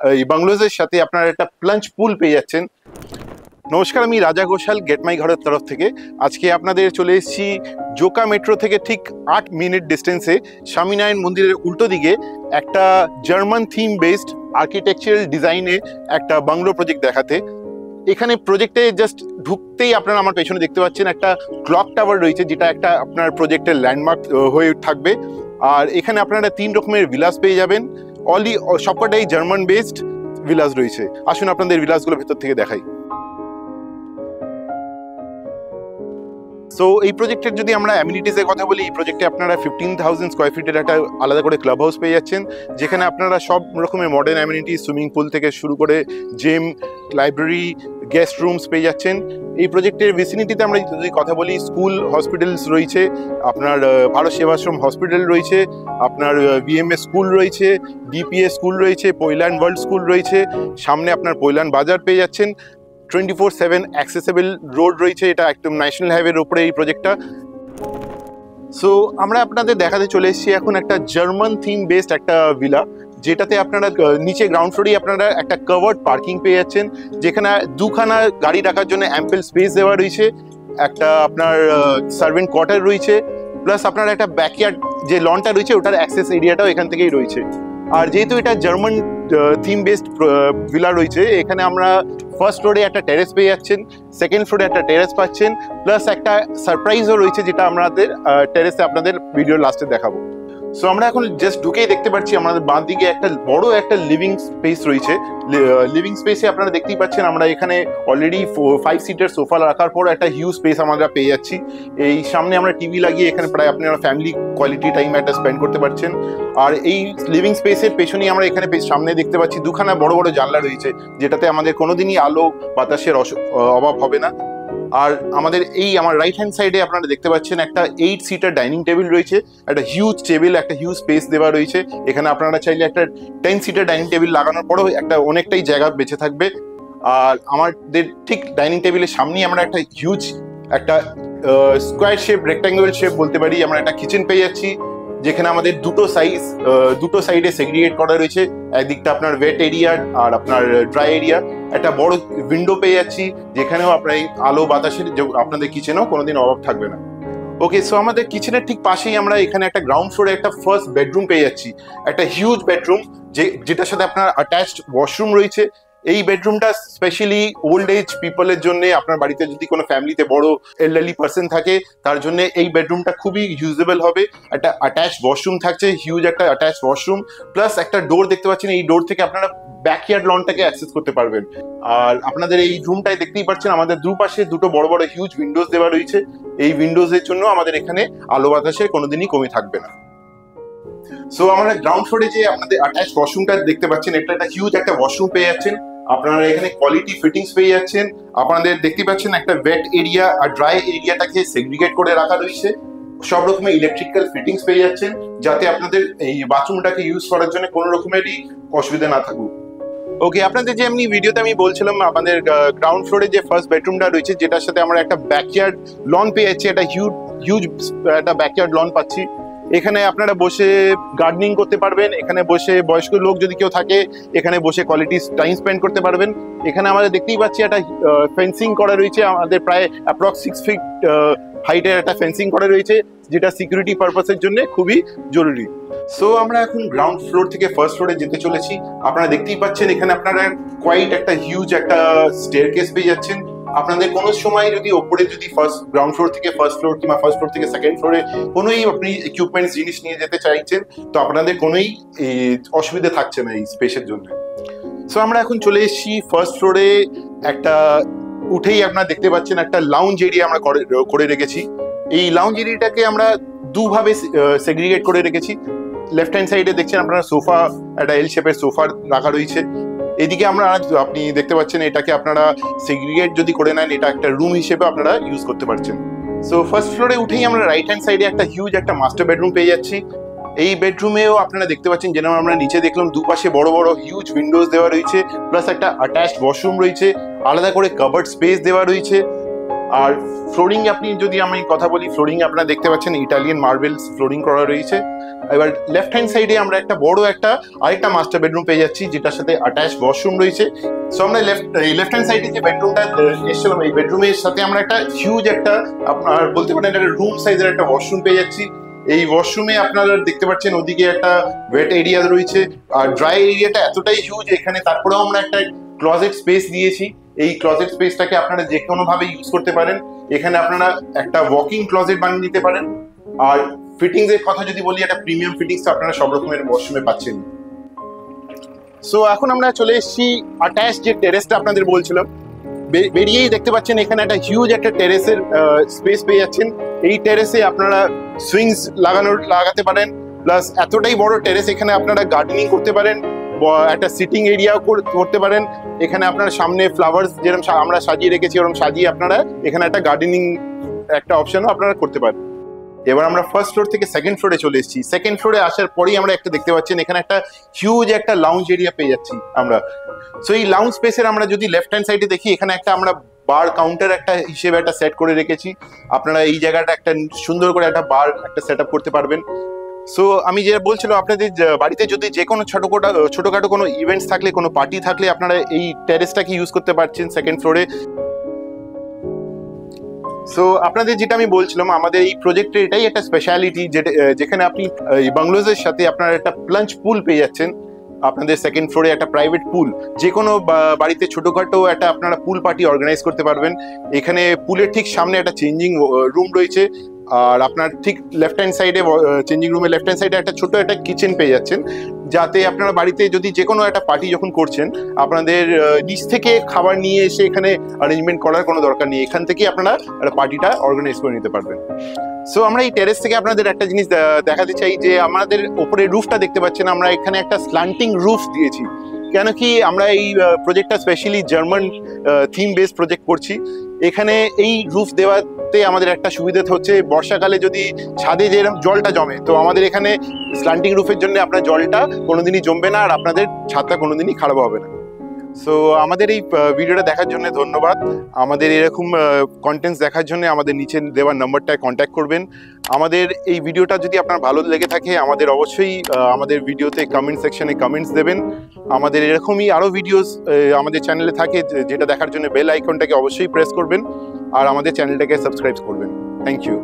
এই বাংলোজের সাথে আপনারা একটা প্লাঞ্চ পুল পেয়ে যাচ্ছেন। নমস্কার, আমি রাজা ঘোষাল, গেট মাই ঘরের তরফ থেকে। আজকে আপনাদের চলে এসেছি জোকা মেট্রো থেকে ঠিক 8 মিনিট ডিস্টেন্সে স্বামীনারায়ণ মন্দিরের উল্টো দিকে একটা জার্মান থিম বেসড আর্কিটেকচারাল ডিজাইনে একটা বাংলো প্রজেক্ট দেখাতে। এখানে প্রজেক্টে জাস্ট ঢুকতেই আপনারা আমার পেছনে দেখতে পাচ্ছেন একটা ক্লক টাওয়ার রয়েছে, যেটা একটা আপনার প্রজেক্টের ল্যান্ডমার্ক হয়ে থাকবে। আর এখানে আপনারা 3 রকমের ভিলাস পেয়ে যাবেন। সবকটাই জার্মান বেসড ভিলাস রয়েছে। আসুন আপনাদের ভিলাসগুলো ভেতর থেকে দেখাই। সো এই প্রজেক্টের যদি আমরা অ্যামিনিটিসের কথা বলি, এই প্রজেক্টে আপনারা 15,000 স্কোয়ার ফিটের একটা আলাদা করে ক্লাব হাউস পেয়ে যাচ্ছেন, যেখানে আপনারা সব রকমের মডার্ন অ্যামিনিটিস, সুইমিং পুল থেকে শুরু করে জিম, লাইব্রেরি, গেস্ট রুমস পেয়ে যাচ্ছেন। এই প্রজেক্টের ভিসিনিটিতে আমরা যদি কথা বলি, স্কুল, হসপিটালস রয়েছে, আপনার ভারত সেবাশ্রম হসপিটাল রয়েছে, আপনার বিএমএস স্কুল রয়েছে, ডিপিএস স্কুল রয়েছে, পৈলান ওয়ার্ল্ড স্কুল রয়েছে, সামনে আপনার পৈলান বাজার পেয়ে যাচ্ছেন, 24/7 অ্যাক্সেসেবল রোড রয়েছে। এটা একদম ন্যাশনাল হাইওয়ের উপরে এই প্রজেক্টটা। সো আমরা আপনাদের দেখাতে চলে এসেছি এখন একটা জার্মান থিম বেসড একটা ভিলা, যেটাতে আপনারা নিচে গ্রাউন্ড ফ্লোরেই আপনারা একটা কভার্ড পার্কিং পেয়ে যাচ্ছেন, যেখানে 2খানা গাড়ি রাখার জন্য অ্যাম্পেল স্পেস দেওয়া রয়েছে, একটা আপনার সার্ভেন্ট কোয়ার্টার রয়েছে, প্লাস আপনার একটা ব্যাকইয়ার্ড যে লনটা রয়েছে ওটার অ্যাক্সেস এরিয়াটাও এখান থেকেই রয়েছে। আর যেহেতু এটা জার্মান থিম বেসড ভিলা রয়েছে, এখানে আমরা ফার্স্ট ফ্লোরে একটা টেরেস পেয়ে যাচ্ছেন, সেকেন্ড ফ্লোরে একটা টেরেস পাচ্ছেন, প্লাস একটা সারপ্রাইজও রয়েছে, যেটা আমাদের টেরেসে আপনাদের ভিডিওর লাস্টে দেখাবো। সো আমরা এখন জাস্ট ঢুকেই দেখতে পাচ্ছি আমাদের বাঁ দিকে একটা বড় একটা লিভিং স্পেস রয়েছে। লিভিং স্পেসে আপনারা দেখতেই পাচ্ছেন আমরা এখানে অলরেডি 5 সিটার সোফা রাখার পর একটা হিউজ স্পেস আমরা পেয়ে যাচ্ছি। এই সামনে আমরা টিভি লাগিয়ে এখানে প্রায় আপনারা ফ্যামিলি কোয়ালিটি টাইম একটা স্পেন্ড করতে পারছেন। আর এই লিভিং স্পেসের পেছনেই আমরা এখানে সামনে দেখতে পাচ্ছি 2খানা বড় বড় জানলা রয়েছে, যেটাতে আমাদের কোনোদিনই আলো বাতাসের অভাব হবে না। আর আমাদের আমার রাইট হ্যান্ড সাইডে আপনারা দেখতে পাচ্ছেন একটা 8 সিটার ডাইনিং টেবিল রয়েছে, একটা হিউজ টেবিল, একটা হিউজ স্পেস দেওয়া রয়েছে। এখানে আপনারা চাইলে একটা 10 সিটার ডাইনিং টেবিল লাগানোর পরেও একটা অনেকটাই জায়গা বেঁচে থাকবে। আর আমাদের ঠিক ডাইনিং টেবিলের সামনেই আমরা একটা হিউজ একটা স্কোয়ার শেপ, রেক্ট্যাঙ্গুলার শেপ বলতে পারি, আমরা একটা কিচেন পেয়ে যাচ্ছি, যেখানে আমাদের দুটো সাইডে সেগ্রিগেট করা রয়েছে। একদিকটা আপনার ওয়েট এরিয়া আর আপনার ড্রাই এরিয়া। একটা বড় উইন্ডো পেয়ে যাচ্ছি, যেখানেও আপনার আলো বাতাসের আপনাদের কিচেনেও কোনোদিন অভাব থাকবে না। ওকে, সো আমাদের কিচেনের ঠিক পাশেই আমরা এখানে একটা গ্রাউন্ড ফ্লোরে একটা ফার্স্ট বেডরুম পেয়ে যাচ্ছি, একটা হিউজ বেডরুম, যেটার সাথে আপনার অ্যাটাচড ওয়াশরুম রয়েছে। এই বেডরুমটা স্পেশালি ওল্ড এজ পিপলের জন্য, আপনার বাড়িতে যদি কোনো ফ্যামিলিতে বড় এল্ডারলি পার্সন থাকে তার জন্য এই বেডরুমটা খুবই ইউজেবল হবে। একটা অ্যাটাচ ওয়াশরুম থাকছে, হিউজ একটা অ্যাটাচ ওয়াশরুম, প্লাস একটা ডোর দেখতে পাচ্ছেন। এই ডোর থেকে আপনারা ব্যাকইয়ার্ড লনটাকে অ্যাক্সেস করতে পারবেন। আর আপনাদের এই রুমটায় দেখতেই পাচ্ছেন আমাদের দুপাশে দুটো বড় বড় হিউজ উইন্ডোজ দেওয়া রয়েছে। এই উইন্ডোজের জন্য আমাদের এখানে আলো বাতাসের কোনোদিনই কমে থাকবে না। সো আমরা গ্রাউন্ড ফ্লোরে যে আপনাদের অ্যাটাচ ওয়াশরুমটা দেখতে পাচ্ছেন, এটা একটা হিউজ একটা ওয়াশরুম পেয়ে যাচ্ছেন। আপনারা এখানে কোয়ালিটি ফিটিংস পেয়ে যাচ্ছেন। আপনাদের দেখতে পাচ্ছেন একটা ওয়েট এরিয়া আর ড্রাই এরিয়াটাকে সেগ্রিগেট করে রাখা রয়েছে। সব রকমের ইলেকট্রিক্যাল ফিটিংস পেয়ে যাচ্ছেন, যাতে আপনাদের এই বাথরুমটাকে ইউজ করার জন্য কোনো রকমেরই অসুবিধা না থাকুক। ওকে, আপনাদের যে এমনি ভিডিওতে আমি বলছিলাম, আমাদের গ্রাউন্ড ফ্লোরে যে ফার্স্ট বেডরুমটা রয়েছে, যেটার সাথে আমরা একটা ব্যাকইয়ার্ড লন পেয়ে যাচ্ছি, একটা হিউজ একটা ব্যাকইয়ার্ড লন পাচ্ছি। এখানে আপনারা বসে গার্ডেনিং করতে পারবেন, এখানে বসে বয়স্ক লোক যদি কেউ থাকে এখানে বসে কোয়ালিটি টাইম স্পেন্ড করতে পারবেন। এখানে আমাদের দেখতেই পাচ্ছি একটা ফেন্সিং করা রয়েছে, আমাদের প্রায় অ্যাপ্রক্স 6 ফিট হাইটের একটা ফেন্সিং করা রয়েছে, যেটা সিকিউরিটি পারপাসের জন্য খুবই জরুরি। সো আমরা এখন গ্রাউন্ড ফ্লোর থেকে ফার্স্ট ফ্লোরে যেতে চলেছি। আপনারা দেখতেই পাচ্ছেন এখানে আপনারা কোয়াইট একটা হিউজ একটা স্টেয়ারকেস পেয়ে যাচ্ছেন। আপনাদের কোনো সময় যদি ওপরে যদি ফার্স্ট গ্রাউন্ড ফ্লোর থেকে ফার্স্ট ফ্লোর কিংবা ফার্স্ট ফ্লোর থেকে সেকেন্ড ফ্লোরে কোনোই আপনি ইকুইপমেন্টস জিনিস নিয়ে যেতে চাইছেন, তো আপনাদের কোনোই অসুবিধা থাকছে না এই স্পেসের জন্য। সো আমরা এখন চলে এসেছি ফার্স্ট ফ্লোরে। একটা উঠেই আপনারা দেখতে পাচ্ছেন একটা লাউঞ্জ এরিয়া আমরা করে রেখেছি। এই লাউঞ্জ এরিয়াটাকে আমরা দুভাবে সেগ্রিগেট করে রেখেছি। লেফট হ্যান্ড সাইডে দেখছেন আপনারা সোফা, একটা এল শেপের সোফা রাখা রয়েছে। এদিকে আপনি দেখতে পাচ্ছেন এটাকে আপনারা সেগ্রিগেট যদি করে নেন, এটা একটা রুম হিসেবে আপনারা ইউজ করতে পারছেন। সো ফার্স্ট ফ্লোরে উঠেই আমরা রাইট হ্যান্ড সাইডে একটা হিউজ একটা মাস্টার বেডরুম পেয়ে যাচ্ছি। এই বেডরুমেও আপনারা দেখতে পাচ্ছেন, যেরকম আমরা নিচে দেখলাম, দুপাশে বড় বড় হিউজ উইন্ডোজ দেওয়া রয়েছে, প্লাস একটা অ্যাটাচড ওয়াশরুম রয়েছে, আলাদা করে কভার্ড স্পেস দেওয়া রয়েছে। আর ফ্লোরিং আপনি যদি আমি কথা বলি, ফ্লোরিং আপনারা দেখতে পাচ্ছেন ইটালিয়ান মার্বেলস ফ্লোরিং করা রয়েছে। এবার লেফট হ্যান্ড সাইডে আমরা একটা বড় আরেকটা মাস্টার বেডরুম পেয়ে যাচ্ছি, যেটার সাথে অ্যাটাচ ওয়াশরুম রয়েছে। সো আমরা লেফট হ্যান্ড সাইডে যে বেডরুমটা এসেছিলাম, এই বেডরুমের সাথে আমরা একটা হিউজ আপনার বলতে পারেন একটা রুম সাইজের একটা ওয়াশরুম পেয়ে যাচ্ছি। এই ওয়াশরুমে আপনারা দেখতে পাচ্ছেন ওদিকে একটা ওয়েট এরিয়া রয়েছে, আর ড্রাই এরিয়াটা এতটাই হিউজ এখানে। তারপরেও আমরা একটা ক্লজেট স্পেস দিয়েছি। এই ক্লজেট স্পেসটাকে আপনারা যে কোনো ভাবে ইউজ করতে পারেন। এখানে আপনারা একটা ওয়াকিং ক্লজেট বানিয়ে নিতে পারেন। আর ফিটিংস এর কথা যদি বলি, একটা প্রিমিয়াম ফিটিংস আপনারা সব রকমের ওয়াশরুমে পাচ্ছেন। সো এখন আমরা চলে এসেছি অ্যাটাচ যে টেরেসটা আপনাদের বলছিলাম, বেরিয়েই দেখতে পাচ্ছেন এখানে একটা হিউজ একটা টেরেসের স্পেস পেয়ে যাচ্ছেন। এই টেরেসে আপনারা সুইংস লাগাতে পারেন, প্লাস এতটাই বড় টেরেস, এখানে আপনারা গার্ডেনিং করতে পারেন, একটা সিটিং এরিয়াও করতে পারেন। এখানে আপনার সামনে ফ্লাওয়ার্স যেরকম আমরা সাজিয়ে রেখেছি, ওরকম সাজিয়ে আপনারা এখানে একটা গার্ডেনিং একটা অপশনও আপনারা করতে পারেন। এবার আমরা ফার্স্ট ফ্লোর থেকে সেকেন্ড ফ্লোরে চলে এসেছি। সেকেন্ড ফ্লোরে আসার পরেই আমরা একটা দেখতে পাচ্ছেন এখানে একটা হিউজ একটা লাউঞ্জ এরিয়া পেয়ে যাচ্ছি আমরা। সো এই লাউঞ্জ স্পেসের আমরা যদি লেফট হ্যান্ড সাইডে দেখি, এখানে একটা আমরা বার কাউন্টার একটা হিসেবে একটা সেট করে রেখেছি। আপনারা এই জায়গাটা একটা সুন্দর করে একটা বার একটা সেট আপ করতে পারবেন। সো আমি যেটা বলছিলাম, আপনাদের বাড়িতে যদি যে কোনো ছোটখাটো কোনো ইভেন্টস থাকলে, কোনো পার্টি থাকলে, আপনারা এই টেরেসটাকে ইউজ করতে পারছেন সেকেন্ড ফ্লোরে। সো আপনাদের যেটা আমি বলছিলাম, আমাদের এই প্রজেক্টের এটাই একটা স্পেশালিটি, যেখানে আপনি বাংলোজের সাথে আপনার একটা প্লাঞ্চ পুল পেয়ে যাচ্ছেন। আপনাদের সেকেন্ড ফ্লোরে একটা প্রাইভেট পুল, যে কোনো বাড়িতে ছোটখাটো একটা আপনারা পুল পার্টি অর্গানাইজ করতে পারবেন। এখানে পুলের ঠিক সামনে একটা চেঞ্জিং রুম রয়েছে, আর আপনার ঠিক লেফট হ্যান্ড সাইডে চেঞ্জিং রুমের লেফট হ্যান্ড সাইডে একটা ছোট একটা কিচেন পেয়ে যাচ্ছেন, যাতে আপনারা বাড়িতে যদি যে কোনো একটা পার্টি যখন করছেন, আপনাদের নিচ থেকে খাবার নিয়ে এসে এখানে অ্যারেঞ্জমেন্ট করার কোনো দরকার নেই। এখান থেকেই আপনারা একটা পার্টিটা অর্গানাইজ করে নিতে পারবেন। সো আমরা এই টেরেস থেকে আপনাদের একটা জিনিস দেখাতে চাই, যে আমাদের ওপরে রুফটা দেখতে পাচ্ছেন, আমরা এখানে একটা স্ল্যান্টিং রুফ দিয়েছি। কেন কি আমরা এই প্রজেক্টটা specially German theme base project করছি। এখানে এই রুফ দেওয়াতে আমাদের একটা সুবিধা হচ্ছে, বর্ষাকালে যদি ছাদে যেরকম জলটা জমে, তো আমাদের এখানে স্ল্যান্টিং রুফের জন্য আপনার জলটা কোনোদিনই জমবে না, আর আপনাদের ছাদটা কোনোদিনই খারাপ হবে না। সো আমাদের এই ভিডিওটা দেখার জন্য ধন্যবাদ। আমাদের এরকম কন্টেন্টস দেখার জন্য আমাদের নিচে দেওয়ার নাম্বারটায় কন্ট্যাক্ট করবেন। আমাদের এই ভিডিওটা যদি আপনার ভালো লেগে থাকে, আমাদের অবশ্যই আমাদের ভিডিওতে কমেন্ট সেকশনে কমেন্টস দেবেন। আমাদের এরকমই আরও ভিডিওস আমাদের চ্যানেলে থাকে, যেটা দেখার জন্য বেল আইকনটাকে অবশ্যই প্রেস করবেন, আর আমাদের চ্যানেলটাকে সাবস্ক্রাইব করবেন। Thank you.